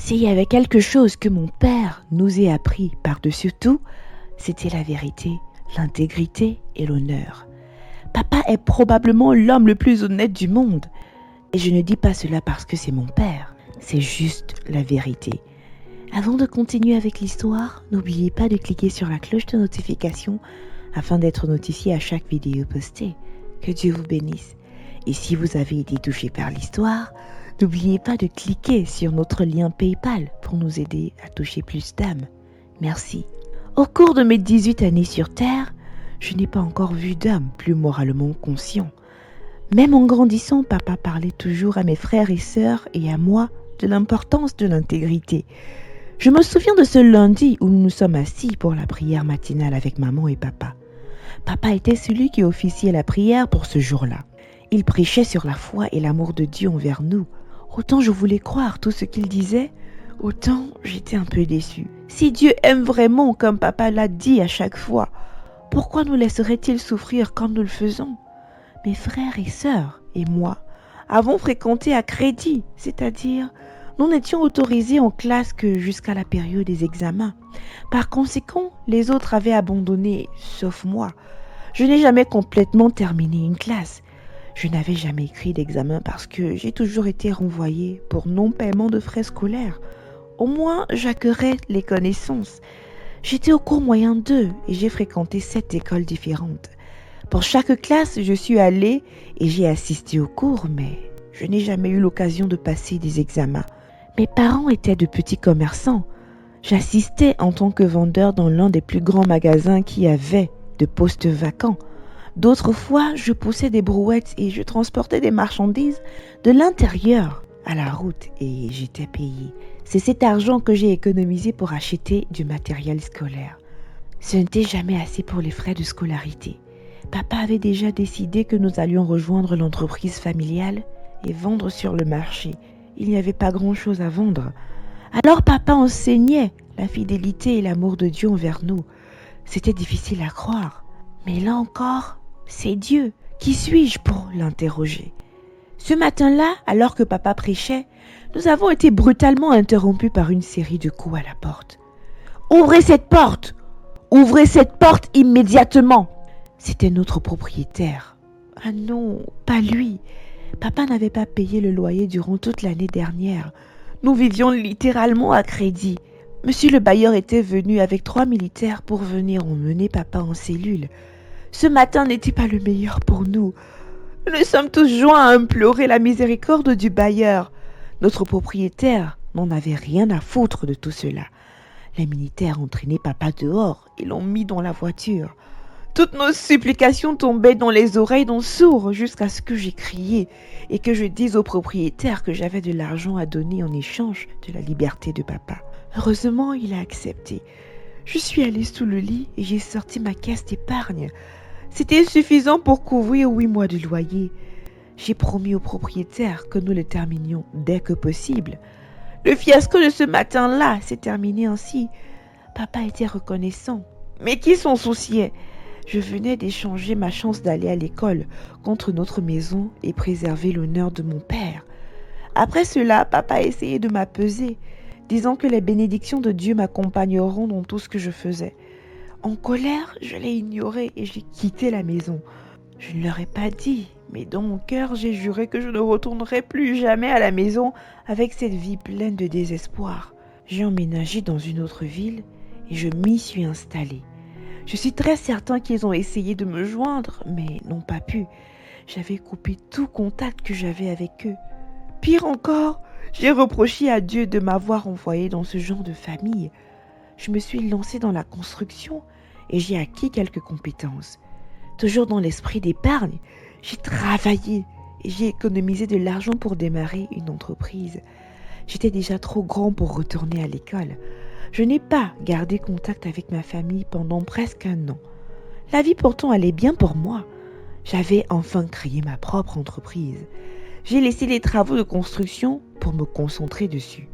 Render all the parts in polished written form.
S'il y avait quelque chose que mon père nous ait appris par-dessus tout, c'était la vérité, l'intégrité et l'honneur. Papa est probablement l'homme le plus honnête du monde. Et je ne dis pas cela parce que c'est mon père, c'est juste la vérité. Avant de continuer avec l'histoire, n'oubliez pas de cliquer sur la cloche de notification afin d'être notifié à chaque vidéo postée. Que Dieu vous bénisse. Et si vous avez été touché par l'histoire, n'oubliez pas de cliquer sur notre lien PayPal pour nous aider à toucher plus d'âmes. Merci. Au cours de mes 18 années sur Terre, je n'ai pas encore vu d'homme plus moralement conscient. Même en grandissant, papa parlait toujours à mes frères et sœurs et à moi de l'importance de l'intégrité. Je me souviens de ce lundi où nous nous sommes assis pour la prière matinale avec maman et papa. Papa était celui qui officiait la prière pour ce jour-là. Il prêchait sur la foi et l'amour de Dieu envers nous. Autant je voulais croire tout ce qu'il disait, autant j'étais un peu déçue. Si Dieu aime vraiment comme papa l'a dit à chaque fois, pourquoi nous laisserait-il souffrir quand nous le faisons ? Mes frères et sœurs et moi avons fréquenté à crédit, c'est-à-dire nous n'étions autorisés en classe que jusqu'à la période des examens. Par conséquent, les autres avaient abandonné, sauf moi. Je n'ai jamais complètement terminé une classe. Je n'avais jamais écrit d'examen parce que j'ai toujours été renvoyée pour non-paiement de frais scolaires. Au moins, j'acquérais les connaissances. J'étais au cours moyen 2 et j'ai fréquenté 7 écoles différentes. Pour chaque classe, je suis allée et j'ai assisté aux cours, mais je n'ai jamais eu l'occasion de passer des examens. Mes parents étaient de petits commerçants. J'assistais en tant que vendeur dans l'un des plus grands magasins qui avait de postes vacants. D'autres fois, je poussais des brouettes et je transportais des marchandises de l'intérieur à la route et j'étais payée. C'est cet argent que j'ai économisé pour acheter du matériel scolaire. Ce n'était jamais assez pour les frais de scolarité. Papa avait déjà décidé que nous allions rejoindre l'entreprise familiale et vendre sur le marché. Il n'y avait pas grand-chose à vendre. Alors papa enseignait la fidélité et l'amour de Dieu envers nous. C'était difficile à croire. Mais là encore, c'est Dieu. Qui suis-je pour l'interroger ? Ce matin-là, alors que papa prêchait, nous avons été brutalement interrompus par une série de coups à la porte. « Ouvrez cette porte ! Ouvrez cette porte immédiatement !» C'était notre propriétaire. Ah non, pas lui. Papa n'avait pas payé le loyer durant toute l'année dernière. Nous vivions littéralement à crédit. Monsieur le bailleur était venu avec 3 militaires pour venir emmener papa en cellule. Ce matin n'était pas le meilleur pour nous. Nous nous sommes tous joints à implorer la miséricorde du bailleur. Notre propriétaire n'en avait rien à foutre de tout cela. Les militaires ont traîné papa dehors et l'ont mis dans la voiture. Toutes nos supplications tombaient dans les oreilles d'un sourd jusqu'à ce que j'ai crié et que je dise au propriétaire que j'avais de l'argent à donner en échange de la liberté de papa. Heureusement, il a accepté. Je suis allée sous le lit et j'ai sorti ma caisse d'épargne. C'était suffisant pour couvrir 8 mois de loyer. J'ai promis au propriétaire que nous le terminions dès que possible. Le fiasco de ce matin-là s'est terminé ainsi. Papa était reconnaissant. Mais qui s'en souciait ? Je venais d'échanger ma chance d'aller à l'école contre notre maison et préserver l'honneur de mon père. Après cela, papa a essayé de m'apaiser, disant que les bénédictions de Dieu m'accompagneront dans tout ce que je faisais. En colère, je l'ai ignoré et j'ai quitté la maison. Je ne leur ai pas dit, mais dans mon cœur, j'ai juré que je ne retournerai plus jamais à la maison avec cette vie pleine de désespoir. J'ai emménagé dans une autre ville et je m'y suis installée. Je suis très certain qu'ils ont essayé de me joindre, mais n'ont pas pu. J'avais coupé tout contact que j'avais avec eux. Pire encore, j'ai reproché à Dieu de m'avoir envoyé dans ce genre de famille. Je me suis lancée dans la construction et j'ai acquis quelques compétences. Toujours dans l'esprit d'épargne, j'ai travaillé et j'ai économisé de l'argent pour démarrer une entreprise. J'étais déjà trop grand pour retourner à l'école. Je n'ai pas gardé contact avec ma famille pendant presque 1 an. La vie pourtant allait bien pour moi. J'avais enfin créé ma propre entreprise. J'ai laissé les travaux de construction pour me concentrer dessus.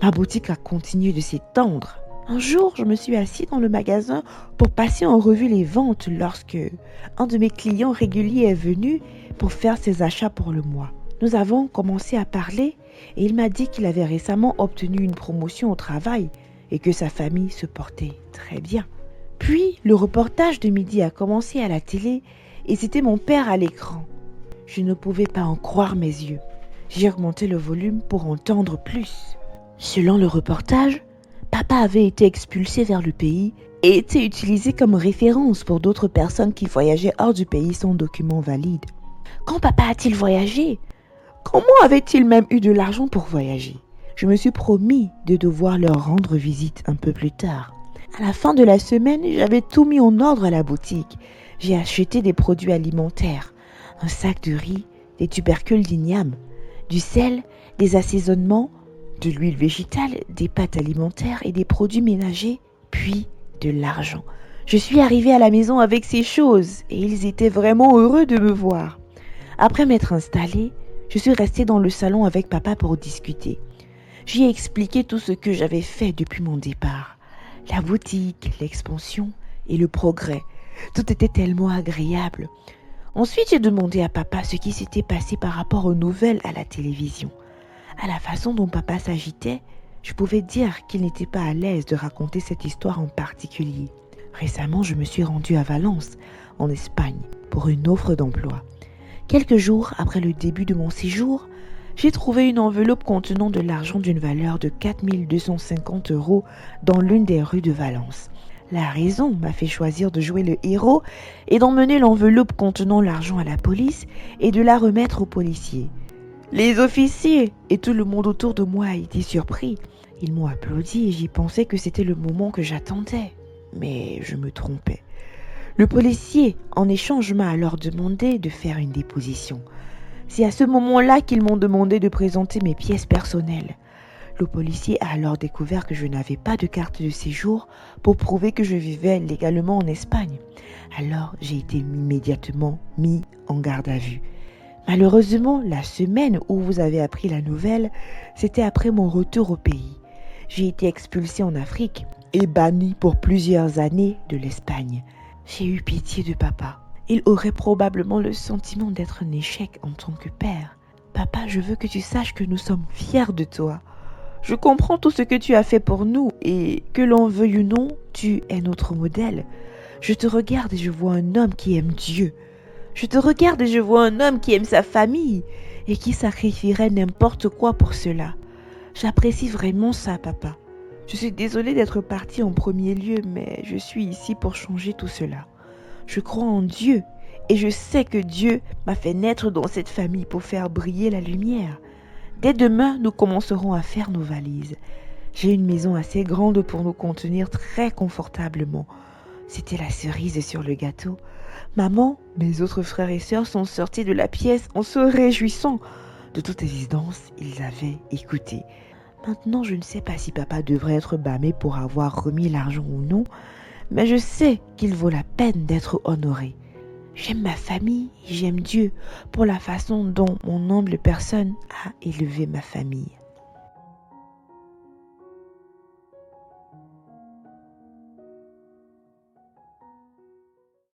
Ma boutique a continué de s'étendre. Un jour, je me suis assis dans le magasin pour passer en revue les ventes lorsque un de mes clients réguliers est venu pour faire ses achats pour le mois. Nous avons commencé à parler et il m'a dit qu'il avait récemment obtenu une promotion au travail et que sa famille se portait très bien. Puis le reportage de midi a commencé à la télé et c'était mon père à l'écran. Je ne pouvais pas en croire mes yeux. J'ai augmenté le volume pour entendre plus. Selon le reportage, papa avait été expulsé vers le pays et était utilisé comme référence pour d'autres personnes qui voyageaient hors du pays sans document valide. Quand papa a-t-il voyagé? Comment avait-il même eu de l'argent pour voyager? Je me suis promis de devoir leur rendre visite un peu plus tard. À la fin de la semaine, j'avais tout mis en ordre à la boutique. J'ai acheté des produits alimentaires, un sac de riz, des tubercules d'igname, du sel, des assaisonnements, de l'huile végétale, des pâtes alimentaires et des produits ménagers, puis de l'argent. Je suis arrivée à la maison avec ces choses et ils étaient vraiment heureux de me voir. Après m'être installée, je suis restée dans le salon avec papa pour discuter. J'y ai expliqué tout ce que j'avais fait depuis mon départ. La boutique, l'expansion et le progrès. Tout était tellement agréable. Ensuite, j'ai demandé à papa ce qui s'était passé par rapport aux nouvelles à la télévision. À la façon dont papa s'agitait, je pouvais dire qu'il n'était pas à l'aise de raconter cette histoire en particulier. Récemment, je me suis rendue à Valence, en Espagne, pour une offre d'emploi. Quelques jours après le début de mon séjour, j'ai trouvé une enveloppe contenant de l'argent d'une valeur de 4 250 € dans l'une des rues de Valence. La raison m'a fait choisir de jouer le héros et d'emmener l'enveloppe contenant l'argent à la police et de la remettre aux policiers. Les officiers et tout le monde autour de moi a été surpris. Ils m'ont applaudi et j'y pensais que c'était le moment que j'attendais. Mais je me trompais. Le policier, en échange, m'a alors demandé de faire une déposition. C'est à ce moment-là qu'ils m'ont demandé de présenter mes pièces personnelles. Le policier a alors découvert que je n'avais pas de carte de séjour pour prouver que je vivais légalement en Espagne. Alors j'ai été immédiatement mis en garde à vue. Malheureusement, la semaine où vous avez appris la nouvelle, c'était après mon retour au pays. J'ai été expulsée en Afrique et bannie pour plusieurs années de l'Espagne. J'ai eu pitié de papa. Il aurait probablement le sentiment d'être un échec en tant que père. Papa, je veux que tu saches que nous sommes fiers de toi. Je comprends tout ce que tu as fait pour nous et que l'on veuille ou non, tu es notre modèle. Je te regarde et je vois un homme qui aime Dieu. Je te regarde et je vois un homme qui aime sa famille et qui sacrifierait n'importe quoi pour cela. J'apprécie vraiment ça, papa. Je suis désolée d'être partie en premier lieu, mais je suis ici pour changer tout cela. Je crois en Dieu et je sais que Dieu m'a fait naître dans cette famille pour faire briller la lumière. Dès demain, nous commencerons à faire nos valises. J'ai une maison assez grande pour nous contenir très confortablement. C'était la cerise sur le gâteau. Maman, mes autres frères et sœurs sont sortis de la pièce en se réjouissant. De toute évidence, ils avaient écouté. Maintenant, je ne sais pas si papa devrait être bâmé pour avoir remis l'argent ou non, mais je sais qu'il vaut la peine d'être honoré. J'aime ma famille et j'aime Dieu pour la façon dont mon humble personne a élevé ma famille.